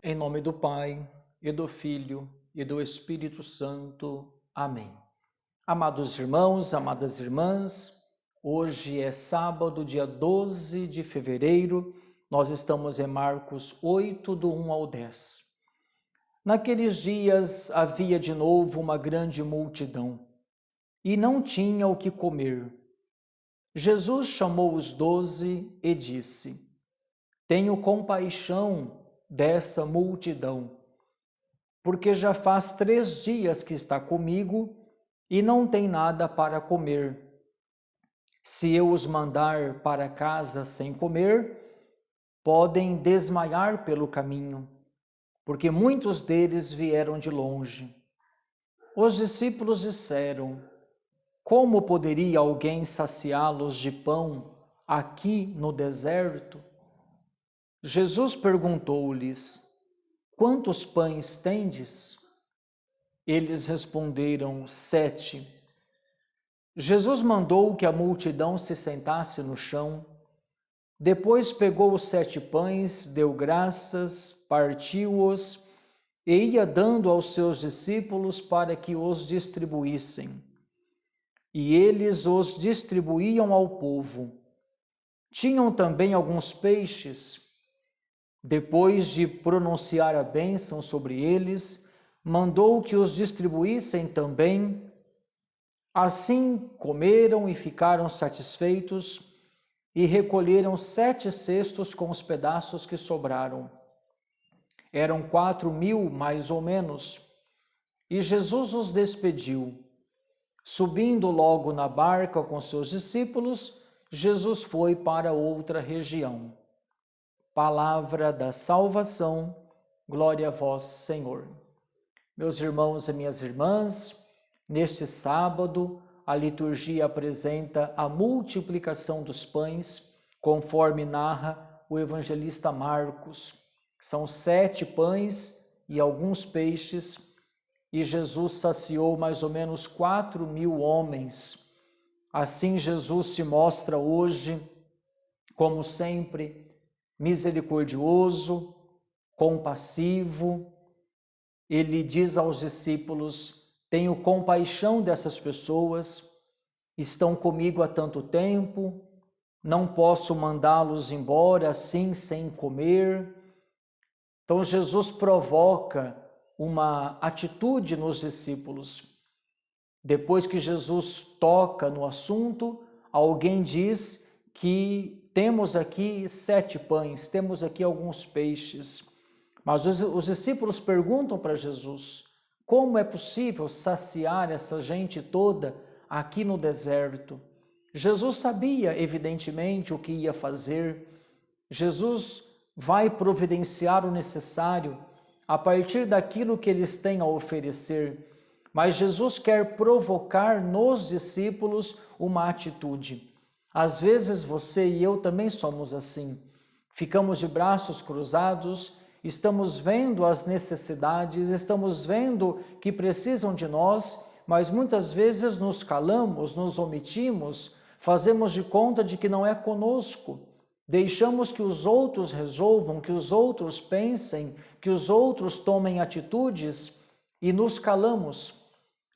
Em nome do Pai, e do Filho, e do Espírito Santo. Amém. Amados irmãos, amadas irmãs, hoje é sábado, dia 12 de fevereiro, nós estamos em Marcos 8, do 1 ao 10. Naqueles dias havia de novo uma grande multidão, e não tinha o que comer. Jesus chamou os 12 e disse: Tenho compaixão dessa multidão, porque já faz 3 dias que está comigo e não tem nada para comer. Se eu os mandar para casa sem comer, podem desmaiar pelo caminho, porque muitos deles vieram de longe. Os discípulos disseram: Como poderia alguém saciá-los de pão aqui no deserto? Jesus perguntou-lhes: Quantos pães tendes? Eles responderam: 7. Jesus mandou que a multidão se sentasse no chão. Depois pegou os 7 pães, deu graças, partiu-os e ia dando aos seus discípulos para que os distribuíssem. E eles os distribuíam ao povo. Tinham também alguns peixes. Depois de pronunciar a bênção sobre eles, mandou que os distribuíssem também. Assim comeram e ficaram satisfeitos, e recolheram 7 cestos com os pedaços que sobraram. Eram 4.000, mais ou menos, e Jesus os despediu. Subindo logo na barca com seus discípulos, Jesus foi para outra região. Palavra da salvação, glória a vós, Senhor. Meus irmãos e minhas irmãs, neste sábado, a liturgia apresenta a multiplicação dos pães, conforme narra o evangelista Marcos. São 7 pães e alguns peixes, e Jesus saciou mais ou menos 4.000 homens. Assim, Jesus se mostra hoje, como sempre, misericordioso, compassivo. Ele diz aos discípulos: tenho compaixão dessas pessoas, estão comigo há tanto tempo, não posso mandá-los embora assim sem comer. Então Jesus provoca uma atitude nos discípulos. Depois que Jesus toca no assunto, alguém diz que temos aqui 7 pães, temos aqui alguns peixes. Mas os discípulos perguntam para Jesus: como é possível saciar essa gente toda aqui no deserto? Jesus sabia, evidentemente, o que ia fazer. Jesus vai providenciar o necessário a partir daquilo que eles têm a oferecer. Mas Jesus quer provocar nos discípulos uma atitude. Às vezes você e eu também somos assim. Ficamos de braços cruzados, estamos vendo as necessidades, estamos vendo que precisam de nós, mas muitas vezes nos calamos, nos omitimos, fazemos de conta de que não é conosco. Deixamos que os outros resolvam, que os outros pensem, que os outros tomem atitudes e nos calamos.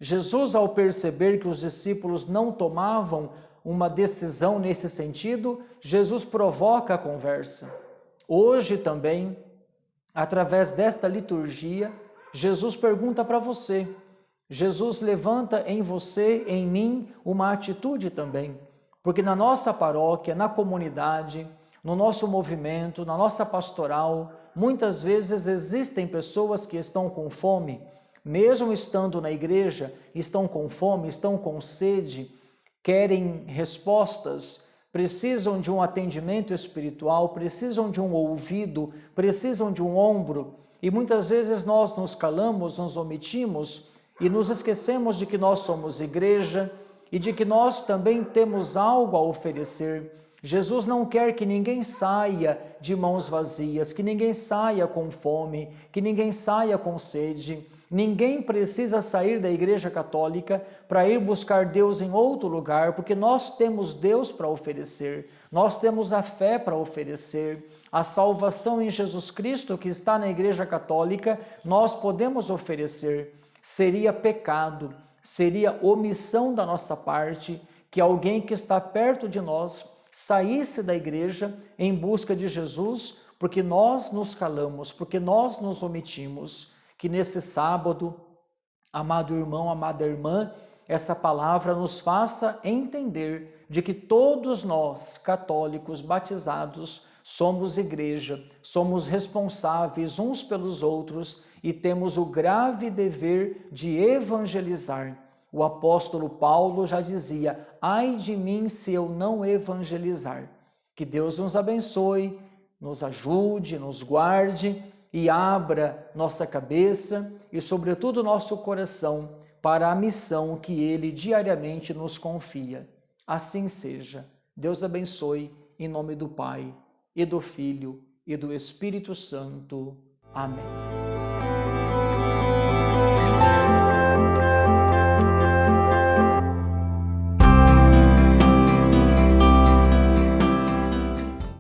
Jesus, ao perceber que os discípulos não tomavam uma decisão nesse sentido, Jesus provoca a conversa. Hoje também, através desta liturgia, Jesus pergunta para você. Jesus levanta em você, em mim, uma atitude também. Porque na nossa paróquia, na comunidade, no nosso movimento, na nossa pastoral, muitas vezes existem pessoas que estão com fome, mesmo estando na igreja, estão com fome, estão com sede, querem respostas, precisam de um atendimento espiritual, precisam de um ouvido, precisam de um ombro, e muitas vezes nós nos calamos, nos omitimos e nos esquecemos de que nós somos igreja e de que nós também temos algo a oferecer. Jesus não quer que ninguém saia de mãos vazias, que ninguém saia com fome, que ninguém saia com sede. Ninguém precisa sair da Igreja Católica para ir buscar Deus em outro lugar, porque nós temos Deus para oferecer. Nós temos a fé para oferecer. A salvação em Jesus Cristo, que está na Igreja Católica, nós podemos oferecer. Seria pecado, seria omissão da nossa parte que alguém que está perto de nós saísse da igreja em busca de Jesus, porque nós nos calamos, porque nós nos omitimos. Que nesse sábado, amado irmão, amada irmã, essa palavra nos faça entender de que todos nós, católicos batizados, somos igreja, somos responsáveis uns pelos outros e temos o grave dever de evangelizar. O apóstolo Paulo já dizia: ai de mim se eu não evangelizar. Que Deus nos abençoe, nos ajude, nos guarde e abra nossa cabeça e, sobretudo, nosso coração para a missão que Ele diariamente nos confia. Assim seja. Deus abençoe, em nome do Pai, e do Filho, e do Espírito Santo. Amém.